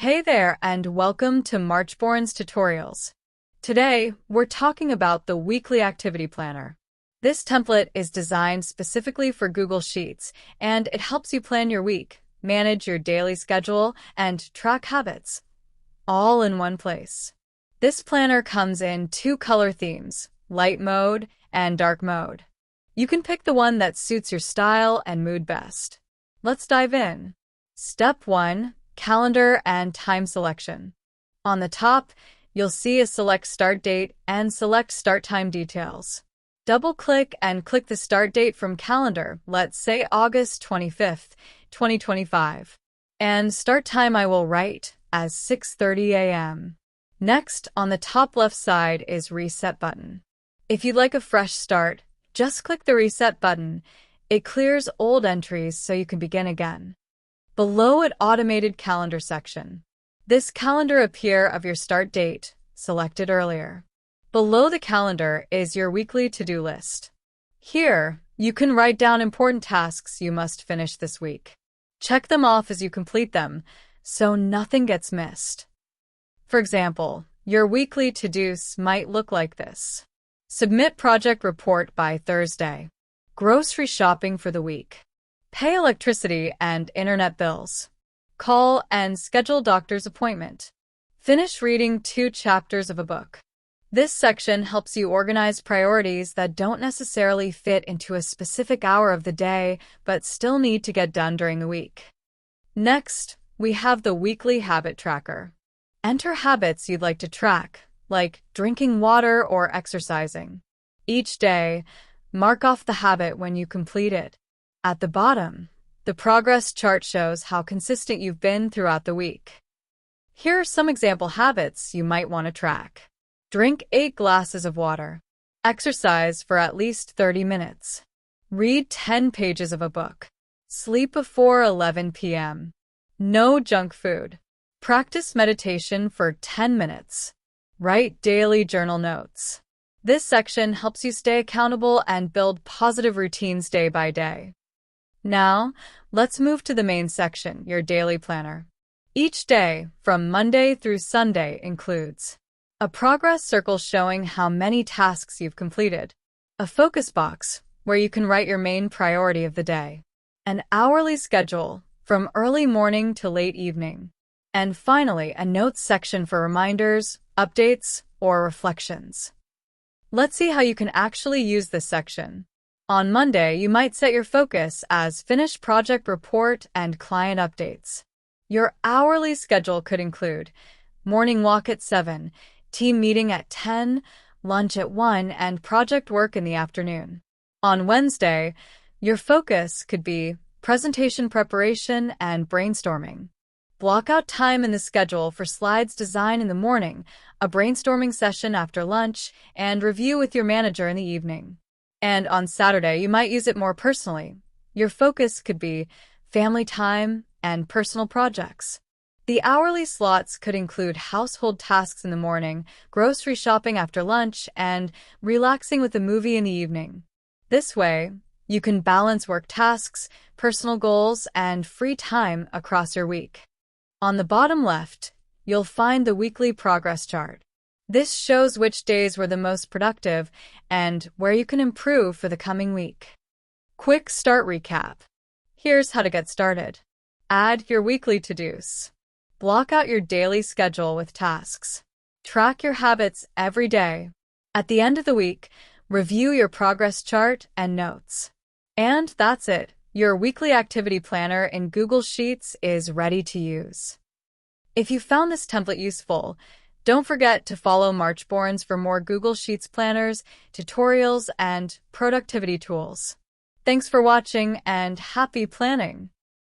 Hey there, and welcome to Marchborns tutorials. Today, we're talking about the Weekly Activity Planner. This template is designed specifically for Google Sheets, and it helps you plan your week, manage your daily schedule, and track habits, all in one place. This planner comes in two color themes, light mode and dark mode. You can pick the one that suits your style and mood best. Let's dive in. Step 1. Calendar and time selection. On the top, you'll see a select start date and select start time details. Double-click and click the start date from calendar, let's say August 25th, 2025. And start time I will write as 6:30 a.m. Next, on the top left side is Reset button. If you'd like a fresh start, just click the Reset button. It clears old entries so you can begin again. Below it, Automated Calendar section. This calendar appear of your start date, selected earlier. Below the calendar is your weekly to-do list. Here, you can write down important tasks you must finish this week. Check them off as you complete them, so nothing gets missed. For example, your weekly to-dos might look like this. Submit project report by Thursday. Grocery shopping for the week. Pay electricity and internet bills. Call and schedule doctor's appointment. Finish reading 2 chapters of a book. This section helps you organize priorities that don't necessarily fit into a specific hour of the day, but still need to get done during the week. Next, we have the weekly habit tracker. Enter habits you'd like to track, like drinking water or exercising. Each day, mark off the habit when you complete it. At the bottom, the progress chart shows how consistent you've been throughout the week. Here are some example habits you might want to track. Drink 8 glasses of water. Exercise for at least 30 minutes. Read 10 pages of a book. Sleep before 11 p.m. No junk food. Practice meditation for 10 minutes. Write daily journal notes. This section helps you stay accountable and build positive routines day by day. Now, let's move to the main section, your daily planner. Each day, from Monday through Sunday, includes a progress circle showing how many tasks you've completed, a focus box where you can write your main priority of the day, an hourly schedule from early morning to late evening, and finally, a notes section for reminders, updates, or reflections. Let's see how you can actually use this section. On Monday, you might set your focus as finished project report and client updates. Your hourly schedule could include morning walk at 7, team meeting at 10, lunch at 1, and project work in the afternoon. On Wednesday, your focus could be presentation preparation and brainstorming. Block out time in the schedule for slides design in the morning, a brainstorming session after lunch, and review with your manager in the evening. And on Saturday, you might use it more personally. Your focus could be family time and personal projects. The hourly slots could include household tasks in the morning, grocery shopping after lunch, and relaxing with a movie in the evening. This way, you can balance work tasks, personal goals, and free time across your week. On the bottom left, you'll find the weekly progress chart. This shows which days were the most productive and where you can improve for the coming week. Quick start recap. Here's how to get started. Add your weekly to-dos. Block out your daily schedule with tasks. Track your habits every day. At the end of the week, review your progress chart and notes. And that's it. Your weekly activity planner in Google Sheets is ready to use. If you found this template useful, don't forget to follow Marchborns for more Google Sheets planners, tutorials, and productivity tools. Thanks for watching and happy planning!